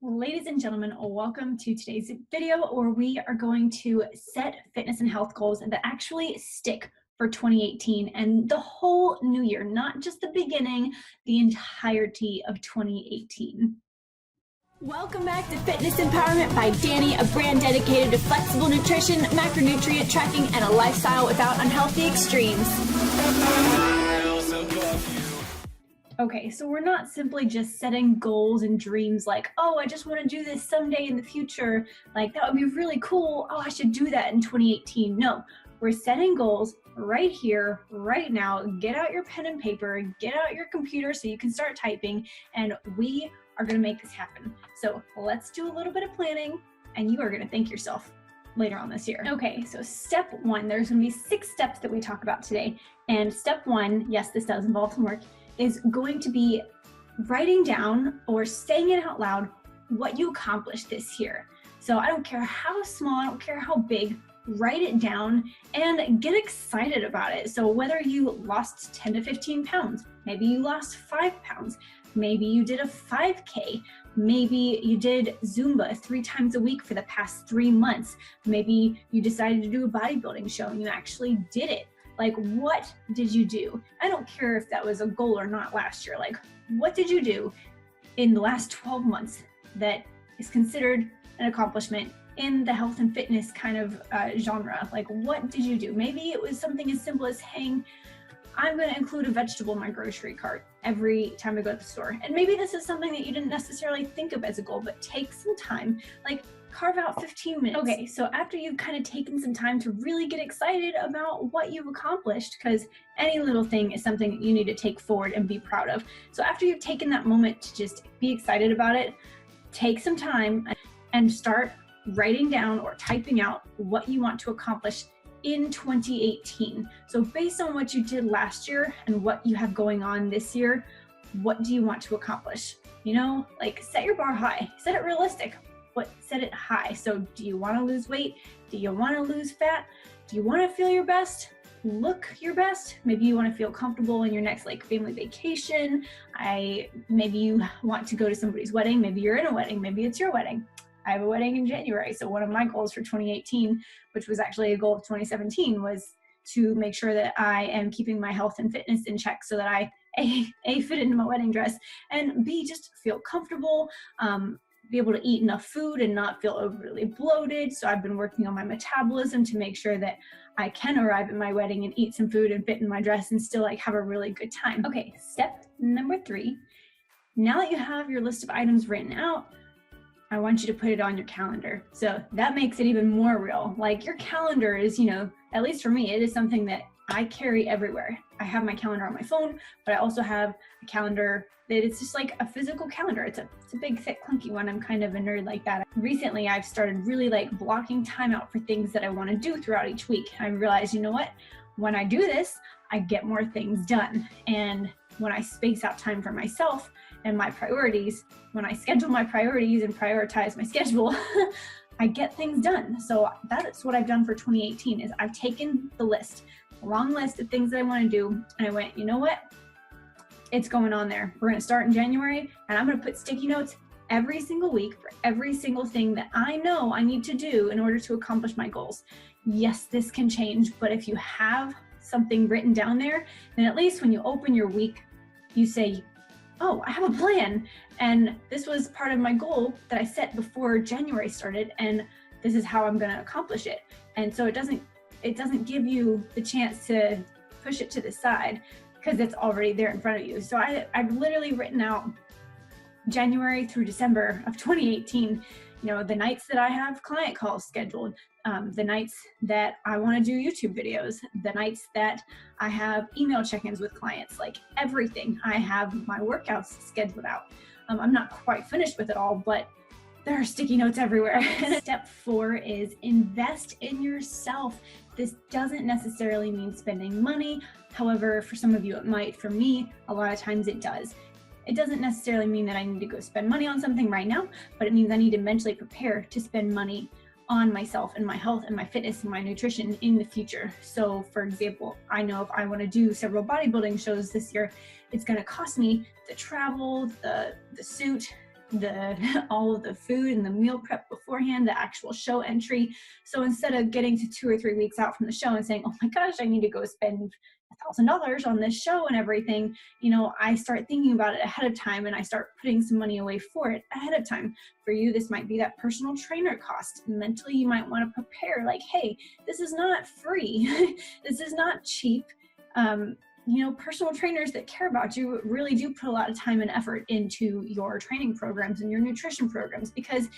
Ladies and gentlemen, welcome to today's video where we are going to set fitness and health goals that actually stick for 2018 and the whole new year, not just the beginning, the entirety of 2018. Welcome back to Fitness Empowerment by Danye, a brand dedicated to flexible nutrition, macronutrient tracking, and a lifestyle without unhealthy extremes. Okay, so we're not simply just setting goals and dreams like, oh, I just want to do this someday in the future. Like, that would be really cool. Oh, I should do that in 2018. No, we're setting goals right here, right now. Get out your pen and paper, get out your computer so you can start typing, and we are going to make this happen. So let's do a little bit of planning, and you are going to thank yourself later on this year. Okay, so step one, there's going to be 6 steps that we talk about today. And step one, yes, this does involve some work, is going to be writing down or saying it out loud what you accomplished this year. So I don't care how small, I don't care how big, write it down and get excited about it. So whether you lost 10 to 15 pounds, maybe you lost 5 pounds, maybe you did a 5K, maybe you did Zumba 3 times a week for the past 3 months, maybe you decided to do a bodybuilding show and you actually did it. Like, what did you do? I don't care if that was a goal or not last year. Like, what did you do in the last 12 months that is considered an accomplishment in the health and fitness kind of genre? Like, what did you do? Maybe it was something as simple as, hey, I'm going to include a vegetable in my grocery cart every time I go to the store. And maybe this is something that you didn't necessarily think of as a goal, but take some time, like carve out 15 minutes. Okay, so after you've kind of taken some time to really get excited about what you've accomplished, because any little thing is something that you need to take forward and be proud of. So after you've taken that moment to just be excited about it, take some time and start writing down or typing out what you want to accomplish in 2018. So based on what you did last year and what you have going on this year, what do you want to accomplish? You know, like, set your bar high, set it realistic, but set it high. So do you want to lose weight? Do you want to lose fat? Do you want to feel your best? Look your best? Maybe you want to feel comfortable in your next like family vacation. Maybe you want to go to somebody's wedding. Maybe you're in a wedding. Maybe it's your wedding. I have a wedding in January. So one of my goals for 2018, which was actually a goal of 2017, was to make sure that I am keeping my health and fitness in check so that I A, fit into my wedding dress, and B, just feel comfortable, be able to eat enough food and not feel overly bloated. So I've been working on my metabolism to make sure that I can arrive at my wedding and eat some food and fit in my dress and still like have a really good time. Okay, step number 3. Now that you have your list of items written out, I want you to put it on your calendar. So that makes it even more real. Like, your calendar is, you know, at least for me, it is something that I carry everywhere. I have my calendar on my phone, but I also have a calendar that it's just like a physical calendar. It's a big, thick, clunky one. I'm kind of a nerd like that. Recently, I've started really like blocking time out for things that I want to do throughout each week. I realized, you know what? When I do this, I get more things done. And when I space out time for myself and my priorities, when I schedule my priorities and prioritize my schedule, I get things done. So that's what I've done for 2018 is I've taken the list, a long list of things that I want to do, and I went, you know what? It's going on there. We're going to start in January, and I'm going to put sticky notes every single week for every single thing that I know I need to do in order to accomplish my goals. Yes, this can change, but if you have something written down there, then at least when you open your week, you say, oh, I have a plan. And this was part of my goal that I set before January started, and this is how I'm going to accomplish it. And so it doesn't give you the chance to push it to the side because it's already there in front of you. So I've literally written out January through December of 2018, you know, the nights that I have client calls scheduled, the nights that I want to do YouTube videos, the nights that I have email check-ins with clients, like everything. I have my workouts scheduled out. I'm not quite finished with it all, but there are sticky notes everywhere. Step 4 is invest in yourself. This doesn't necessarily mean spending money. However, for some of you it might. For me, a lot of times it does. It doesn't necessarily mean that I need to go spend money on something right now, but it means I need to mentally prepare to spend money on myself and my health and my fitness and my nutrition in the future. So for example, I know if I want to do several bodybuilding shows this year, it's going to cost me the travel, the suit, all of the food and the meal prep beforehand, the actual show entry. So instead of getting to 2 or 3 weeks out from the show and saying, oh my gosh, I need to go spend $1,000 on this show and everything, I start thinking about it ahead of time, and I start putting some money away for it ahead of time. For you, this might be that personal trainer cost. Mentally, you might want to prepare like, hey, this is not free. This is not cheap. Personal trainers that care about you really do put a lot of time and effort into your training programs and your nutrition programs, because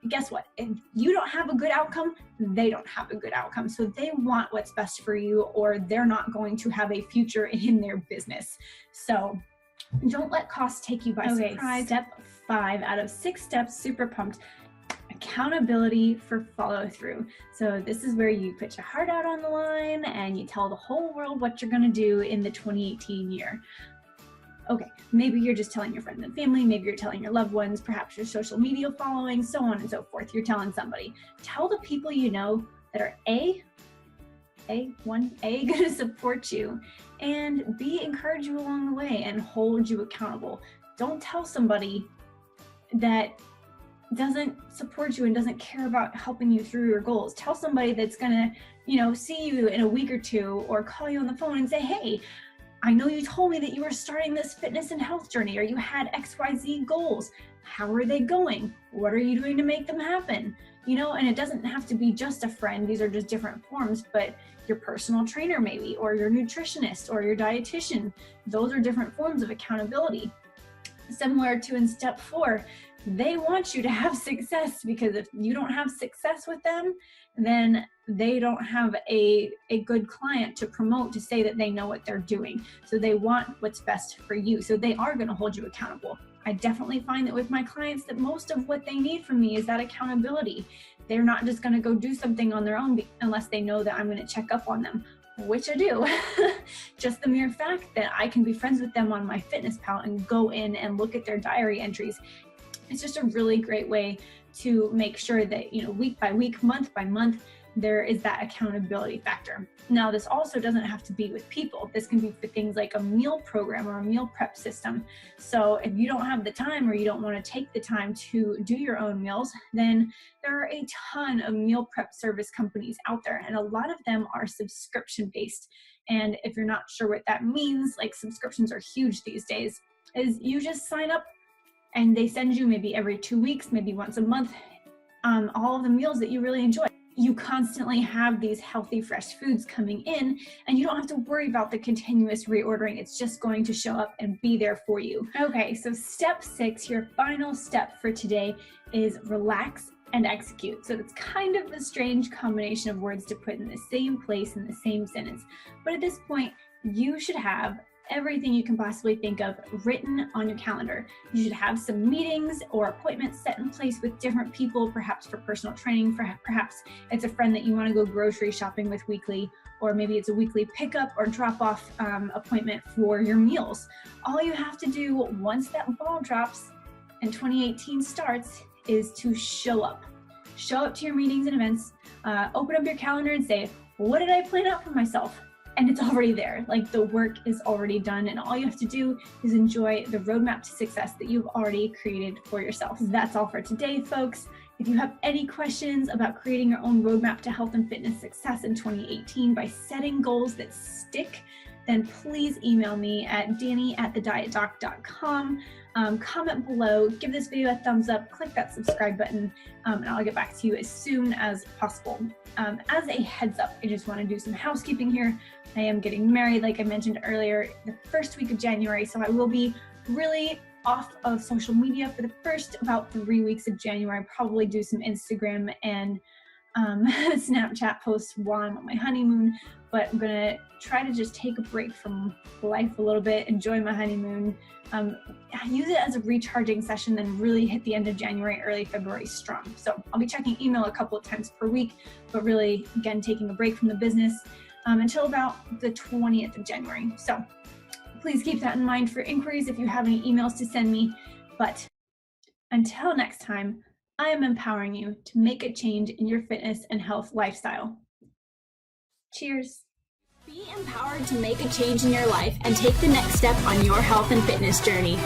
guess what? If you don't have a good outcome, they don't have a good outcome. So they want what's best for you, or they're not going to have a future in their business. So don't let costs take you by surprise. Step 5 out of 6 steps, super pumped. Accountability for follow through. So this is where you put your heart out on the line and you tell the whole world what you're going to do in the 2018 year. Okay, maybe you're just telling your friends and family, maybe you're telling your loved ones, perhaps your social media following, so on and so forth. You're telling somebody. Tell the people you know that are going to support you and encourage you along the way and hold you accountable. Don't tell somebody that doesn't support you and doesn't care about helping you through your goals. Tell somebody that's gonna, see you in a week or two, or call you on the phone and say, hey, I know you told me that you were starting this fitness and health journey, or you had XYZ goals. How are they going? What are you doing to make them happen? And it doesn't have to be just a friend. These are just different forms, but your personal trainer maybe, or your nutritionist, or your dietitian. Those are different forms of accountability. Similar to in step 4, they want you to have success, because if you don't have success with them, then they don't have a good client to promote, to say that they know what they're doing. So they want what's best for you. So they are going to hold you accountable. I definitely find that with my clients that most of what they need from me is that accountability. They're not just going to go do something on their own unless they know that I'm going to check up on them, which I do. Just the mere fact that I can be friends with them on my Fitness Pal and go in and look at their diary entries. It's just a really great way to make sure that, week by week, month by month, there is that accountability factor. Now, this also doesn't have to be with people. This can be for things like a meal program or a meal prep system. So if you don't have the time, or you don't want to take the time to do your own meals, then there are a ton of meal prep service companies out there, and a lot of them are subscription based. And if you're not sure what that means, like, subscriptions are huge these days, is you just sign up and they send you maybe every 2 weeks, maybe once a month, all of the meals that you really enjoy. You constantly have these healthy, fresh foods coming in, and you don't have to worry about the continuous reordering. It's just going to show up and be there for you. Okay, so step 6, your final step for today, is relax and execute. So it's kind of a strange combination of words to put in the same place in the same sentence. But at this point, you should have everything you can possibly think of written on your calendar. You should have some meetings or appointments set in place with different people, perhaps for personal training, perhaps it's a friend that you want to go grocery shopping with weekly, or maybe it's a weekly pickup or drop off appointment for your meals. All you have to do once that ball drops and 2018 starts is to show up. Show up to your meetings and events, open up your calendar and say, what did I plan out for myself? And it's already there. Like, the work is already done, and all you have to do is enjoy the roadmap to success that you've already created for yourself. That's all for today, folks. If you have any questions about creating your own roadmap to health and fitness success in 2018 by setting goals that stick, then please email me at danye@thedietdoc.com. Comment below, give this video a thumbs up, click that subscribe button, and I'll get back to you as soon as possible. As a heads up, I just want to do some housekeeping here. I am getting married, like I mentioned earlier, the first week of January, so I will be really off of social media for the first about 3 weeks of January. I'll probably do some Instagram and Snapchat posts while I'm on my honeymoon, but I'm gonna try to just take a break from life a little bit, enjoy my honeymoon, use it as a recharging session, then really hit the end of January, early February strong. So I'll be checking email a couple of times per week, but really, again, taking a break from the business until about the 20th of January. So please keep that in mind for inquiries if you have any emails to send me. But until next time, I am empowering you to make a change in your fitness and health lifestyle. Cheers. Be empowered to make a change in your life and take the next step on your health and fitness journey.